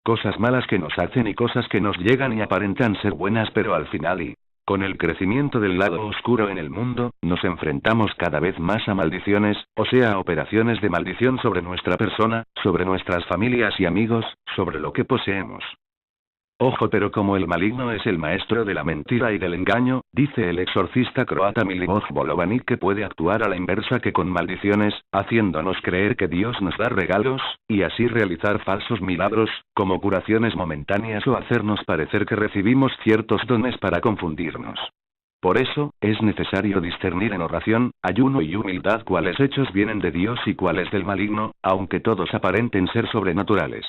cosas malas que nos hacen y cosas que nos llegan y aparentan ser buenas pero al final con el crecimiento del lado oscuro en el mundo, nos enfrentamos cada vez más a maldiciones, o sea, a operaciones de maldición sobre nuestra persona, sobre nuestras familias y amigos, sobre lo que poseemos. Ojo, pero como el maligno es el maestro de la mentira y del engaño, dice el exorcista croata Milivoj Bolovanic que puede actuar a la inversa que con maldiciones, haciéndonos creer que Dios nos da regalos, y así realizar falsos milagros, como curaciones momentáneas o hacernos parecer que recibimos ciertos dones para confundirnos. Por eso, es necesario discernir en oración, ayuno y humildad cuáles hechos vienen de Dios y cuáles del maligno, aunque todos aparenten ser sobrenaturales.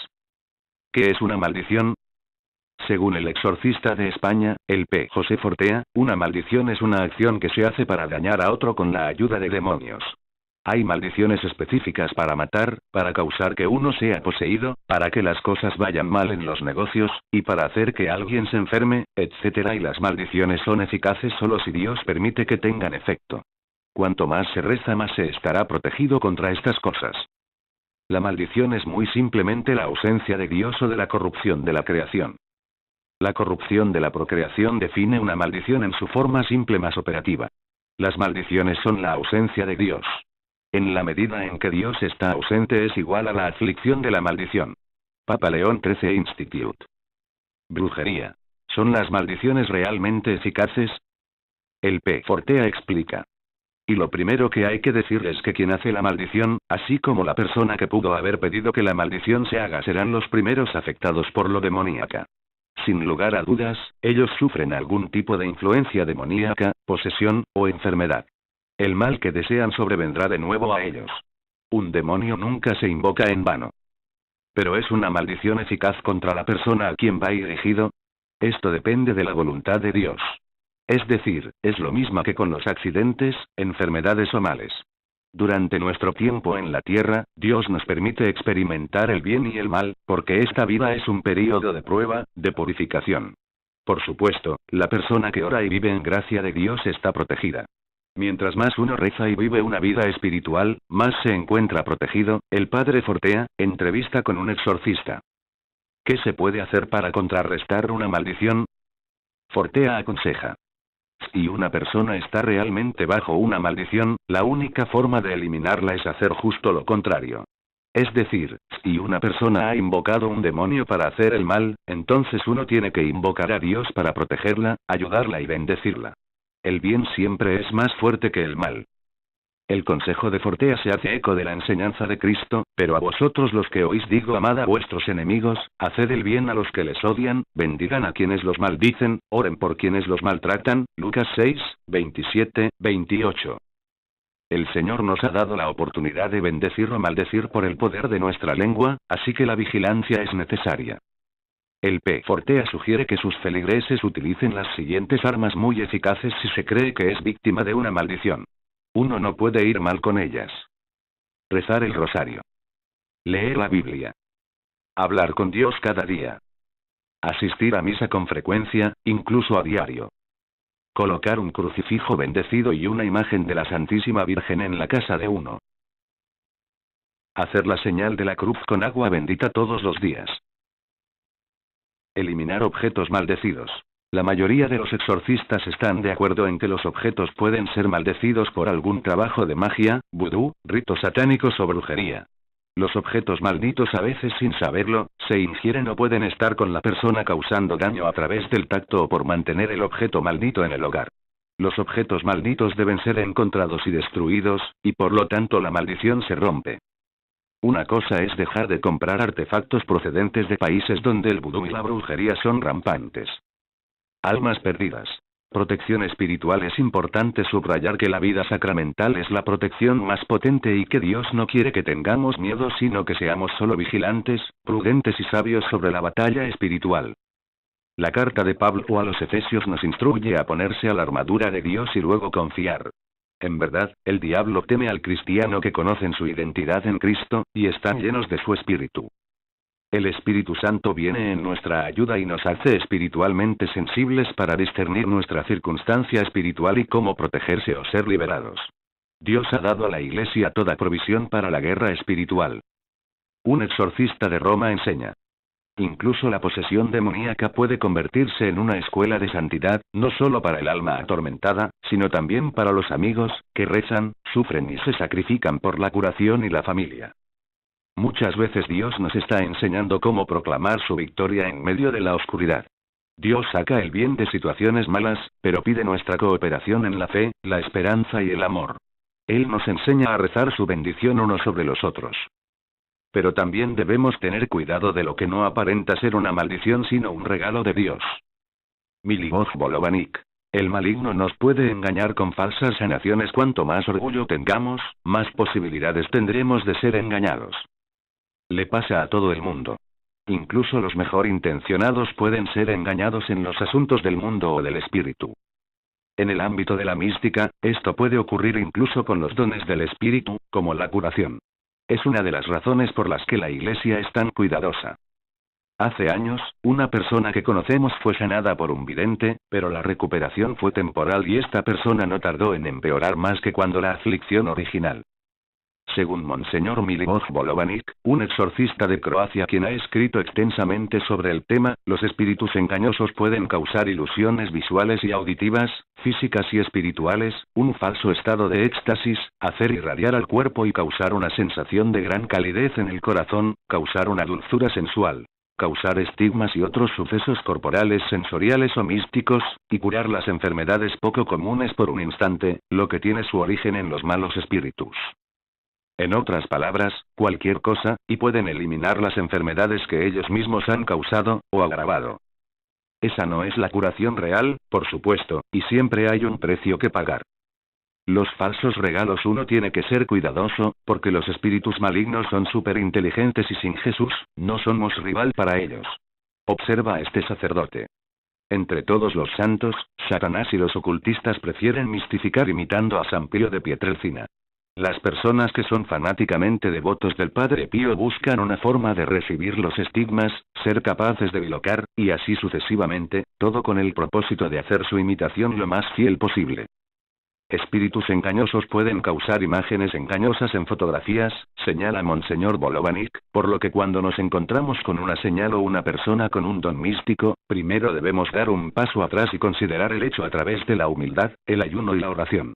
¿Qué es una maldición? Según el exorcista de España, el P. José Fortea, una maldición es una acción que se hace para dañar a otro con la ayuda de demonios. Hay maldiciones específicas para matar, para causar que uno sea poseído, para que las cosas vayan mal en los negocios, y para hacer que alguien se enferme, etc. Y las maldiciones son eficaces solo si Dios permite que tengan efecto. Cuanto más se reza, más se estará protegido contra estas cosas. La maldición es muy simplemente la ausencia de Dios o de la corrupción de la creación. La corrupción de la procreación define una maldición en su forma simple más operativa. Las maldiciones son la ausencia de Dios. En la medida en que Dios está ausente es igual a la aflicción de la maldición. Papa León XIII Institute. Brujería. ¿Son las maldiciones realmente eficaces? El P. Fortea explica. Y lo primero que hay que decir es que quien hace la maldición, así como la persona que pudo haber pedido que la maldición se haga, serán los primeros afectados por lo demoníaca. Sin lugar a dudas, ellos sufren algún tipo de influencia demoníaca, posesión, o enfermedad. El mal que desean sobrevendrá de nuevo a ellos. Un demonio nunca se invoca en vano. Pero ¿es una maldición eficaz contra la persona a quien va dirigido? Esto depende de la voluntad de Dios. Es decir, es lo mismo que con los accidentes, enfermedades o males. Durante nuestro tiempo en la tierra, Dios nos permite experimentar el bien y el mal, porque esta vida es un período de prueba, de purificación. Por supuesto, la persona que ora y vive en gracia de Dios está protegida. Mientras más uno reza y vive una vida espiritual, más se encuentra protegido. El padre Fortea, entrevista con un exorcista. ¿Qué se puede hacer para contrarrestar una maldición? Fortea aconseja. Si una persona está realmente bajo una maldición, la única forma de eliminarla es hacer justo lo contrario. Es decir, si una persona ha invocado un demonio para hacer el mal, entonces uno tiene que invocar a Dios para protegerla, ayudarla y bendecirla. El bien siempre es más fuerte que el mal. El consejo de Fortea se hace eco de la enseñanza de Cristo, pero a vosotros los que oís digo: amad a vuestros enemigos, haced el bien a los que les odian, bendigan a quienes los maldicen, oren por quienes los maltratan. Lucas 6, 27, 28. El Señor nos ha dado la oportunidad de bendecir o maldecir por el poder de nuestra lengua, así que la vigilancia es necesaria. El P. Fortea sugiere que sus feligreses utilicen las siguientes armas muy eficaces si se cree que es víctima de una maldición. Uno no puede ir mal con ellas. Rezar el rosario. Leer la Biblia. Hablar con Dios cada día. Asistir a misa con frecuencia, incluso a diario. Colocar un crucifijo bendecido y una imagen de la Santísima Virgen en la casa de uno. Hacer la señal de la cruz con agua bendita todos los días. Eliminar objetos maldecidos. La mayoría de los exorcistas están de acuerdo en que los objetos pueden ser maldecidos por algún trabajo de magia, vudú, ritos satánicos o brujería. Los objetos malditos, a veces sin saberlo, se ingieren o pueden estar con la persona causando daño a través del tacto o por mantener el objeto maldito en el hogar. Los objetos malditos deben ser encontrados y destruidos, y por lo tanto la maldición se rompe. Una cosa es dejar de comprar artefactos procedentes de países donde el vudú y la brujería son rampantes. Almas perdidas. Protección espiritual. Es importante subrayar que la vida sacramental es la protección más potente y que Dios no quiere que tengamos miedo, sino que seamos solo vigilantes, prudentes y sabios sobre la batalla espiritual. La carta de Pablo a los Efesios nos instruye a ponerse a la armadura de Dios y luego confiar. En verdad, el diablo teme al cristiano que conocen su identidad en Cristo, y están llenos de su espíritu. El Espíritu Santo viene en nuestra ayuda y nos hace espiritualmente sensibles para discernir nuestra circunstancia espiritual y cómo protegerse o ser liberados. Dios ha dado a la Iglesia toda provisión para la guerra espiritual. Un exorcista de Roma enseña. Incluso la posesión demoníaca puede convertirse en una escuela de santidad, no solo para el alma atormentada, sino también para los amigos, que rezan, sufren y se sacrifican por la curación y la familia. Muchas veces Dios nos está enseñando cómo proclamar su victoria en medio de la oscuridad. Dios saca el bien de situaciones malas, pero pide nuestra cooperación en la fe, la esperanza y el amor. Él nos enseña a rezar su bendición unos sobre los otros. Pero también debemos tener cuidado de lo que no aparenta ser una maldición sino un regalo de Dios. Milivoz Bolovanik. El maligno nos puede engañar con falsas sanaciones. Cuanto más orgullo tengamos, más posibilidades tendremos de ser engañados. Le pasa a todo el mundo. Incluso los mejor intencionados pueden ser engañados en los asuntos del mundo o del espíritu. En el ámbito de la mística, esto puede ocurrir incluso con los dones del espíritu, como la curación. Es una de las razones por las que la Iglesia es tan cuidadosa. Hace años, una persona que conocemos fue sanada por un vidente, pero la recuperación fue temporal y esta persona no tardó en empeorar más que cuando la aflicción original. Según Monseñor Milivoz Bolovanik, un exorcista de Croacia quien ha escrito extensamente sobre el tema, los espíritus engañosos pueden causar ilusiones visuales y auditivas, físicas y espirituales, un falso estado de éxtasis, hacer irradiar al cuerpo y causar una sensación de gran calidez en el corazón, causar una dulzura sensual, causar estigmas y otros sucesos corporales sensoriales o místicos, y curar las enfermedades poco comunes por un instante, lo que tiene su origen en los malos espíritus. En otras palabras, cualquier cosa, y pueden eliminar las enfermedades que ellos mismos han causado, o agravado. Esa no es la curación real, por supuesto, y siempre hay un precio que pagar. Los falsos regalos uno tiene que ser cuidadoso, porque los espíritus malignos son superinteligentes y sin Jesús, no somos rival para ellos. Observa a este sacerdote. Entre todos los santos, Satanás y los ocultistas prefieren mistificar imitando a San Pío de Pietrelcina. Las personas que son fanáticamente devotos del Padre Pío buscan una forma de recibir los estigmas, ser capaces de bilocar, y así sucesivamente, todo con el propósito de hacer su imitación lo más fiel posible. Espíritus engañosos pueden causar imágenes engañosas en fotografías, señala Monseñor Bolovanik, por lo que cuando nos encontramos con una señal o una persona con un don místico, primero debemos dar un paso atrás y considerar el hecho a través de la humildad, el ayuno y la oración.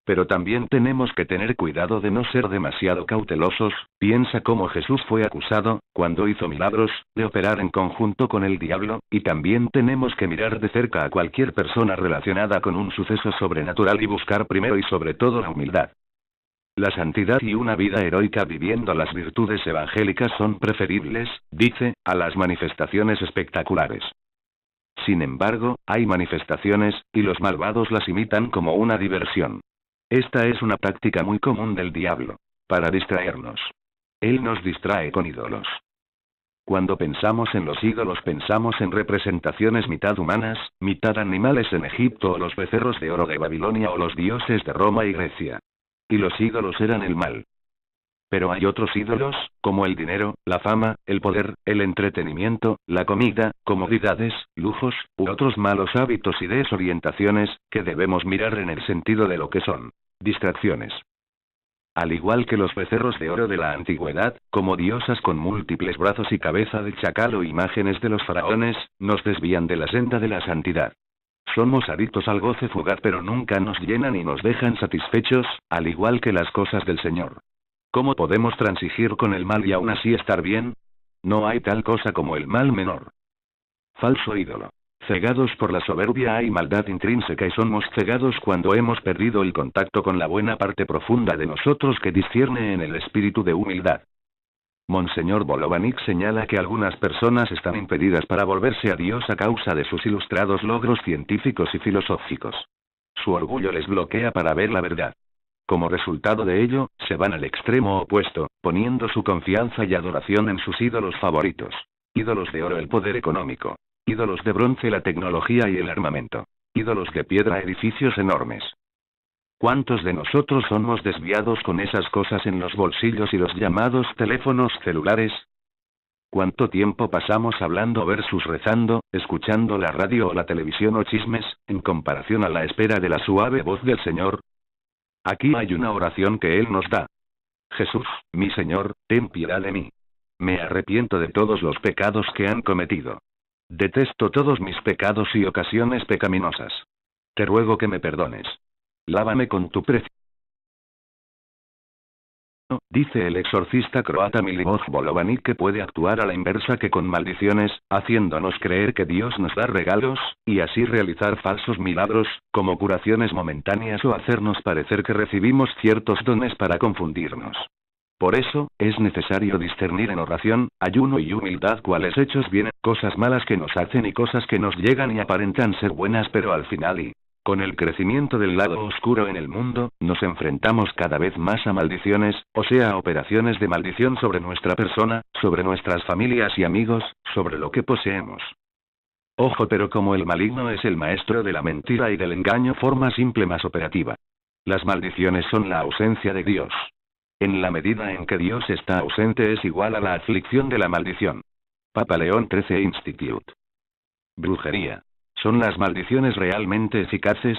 Pero también tenemos que tener cuidado de no ser demasiado cautelosos. Piensa cómo Jesús fue acusado, cuando hizo milagros, de operar en conjunto con el diablo, y también tenemos que mirar de cerca a cualquier persona relacionada con un suceso sobrenatural y buscar primero y sobre todo la humildad. La santidad y una vida heroica viviendo las virtudes evangélicas son preferibles, dice, a las manifestaciones espectaculares. Sin embargo, hay manifestaciones, y los malvados las imitan como una diversión. Esta es una práctica muy común del diablo. Para distraernos. Él nos distrae con ídolos. Cuando pensamos en los ídolos pensamos en representaciones mitad humanas, mitad animales en Egipto o los becerros de oro de Babilonia o los dioses de Roma y Grecia. Y los ídolos eran el mal. Pero hay otros ídolos, como el dinero, la fama, el poder, el entretenimiento, la comida, comodidades, lujos, u otros malos hábitos y desorientaciones, que debemos mirar en el sentido de lo que son. Distracciones. Al igual que los becerros de oro de la antigüedad, como diosas con múltiples brazos y cabeza de chacal o imágenes de los faraones, nos desvían de la senda de la santidad. Somos adictos al goce fugaz pero nunca nos llenan y nos dejan satisfechos, al igual que las cosas del Señor. ¿Cómo podemos transigir con el mal y aún así estar bien? No hay tal cosa como el mal menor. Falso ídolo. Cegados por la soberbia hay maldad intrínseca y somos cegados cuando hemos perdido el contacto con la buena parte profunda de nosotros que discierne en el espíritu de humildad. Monseñor Bolovanik señala que algunas personas están impedidas para volverse a Dios a causa de sus ilustrados logros científicos y filosóficos. Su orgullo les bloquea para ver la verdad. Como resultado de ello, se van al extremo opuesto, poniendo su confianza y adoración en sus ídolos favoritos. Ídolos de oro el poder económico. Ídolos de bronce la tecnología y el armamento. Ídolos de piedra edificios enormes. ¿Cuántos de nosotros somos desviados con esas cosas en los bolsillos y los llamados teléfonos celulares? ¿Cuánto tiempo pasamos hablando versus rezando, escuchando la radio o la televisión o chismes, en comparación a la espera de la suave voz del Señor? Aquí hay una oración que Él nos da. Jesús, mi Señor, ten piedad de mí. Me arrepiento de todos los pecados que han cometido. Detesto todos mis pecados y ocasiones pecaminosas. Te ruego que me perdones. Lávame con tu precioso. Dice el exorcista croata Milivoj Bolovanic, que puede actuar a la inversa que con maldiciones, haciéndonos creer que Dios nos da regalos, y así realizar falsos milagros, como curaciones momentáneas, o hacernos parecer que recibimos ciertos dones para confundirnos. Por eso, es necesario discernir en oración, ayuno y humildad cuáles hechos vienen, cosas malas que nos hacen y cosas que nos llegan y aparentan ser buenas, pero al final con el crecimiento del lado oscuro en el mundo, nos enfrentamos cada vez más a maldiciones, o sea, a operaciones de maldición sobre nuestra persona, sobre nuestras familias y amigos, sobre lo que poseemos. Ojo, pero como el maligno es el maestro de la mentira y del engaño, forma simple más operativa. Las maldiciones son la ausencia de Dios. En la medida en que Dios está ausente es igual a la aflicción de la maldición. Papa León XIII Institute. Brujería. ¿Son las maldiciones realmente eficaces?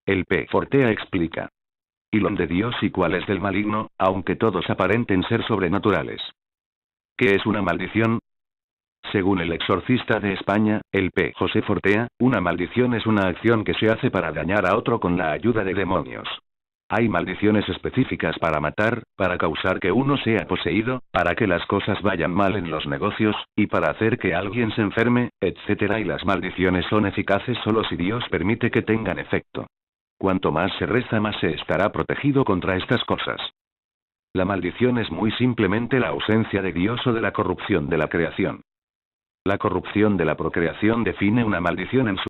El P. Fortea explica. ¿Y lo de Dios y cuál es del maligno, aunque todos aparenten ser sobrenaturales? ¿Qué es una maldición? Según el exorcista de España, el P. José Fortea, una maldición es una acción que se hace para dañar a otro con la ayuda de demonios. Hay maldiciones específicas para matar, para causar que uno sea poseído, para que las cosas vayan mal en los negocios, y para hacer que alguien se enferme, etc. Y las maldiciones son eficaces solo si Dios permite que tengan efecto. Cuanto más se reza, más se estará protegido contra estas cosas. La maldición es muy simplemente la ausencia de Dios o de la corrupción de la creación. La corrupción de la procreación define una maldición en su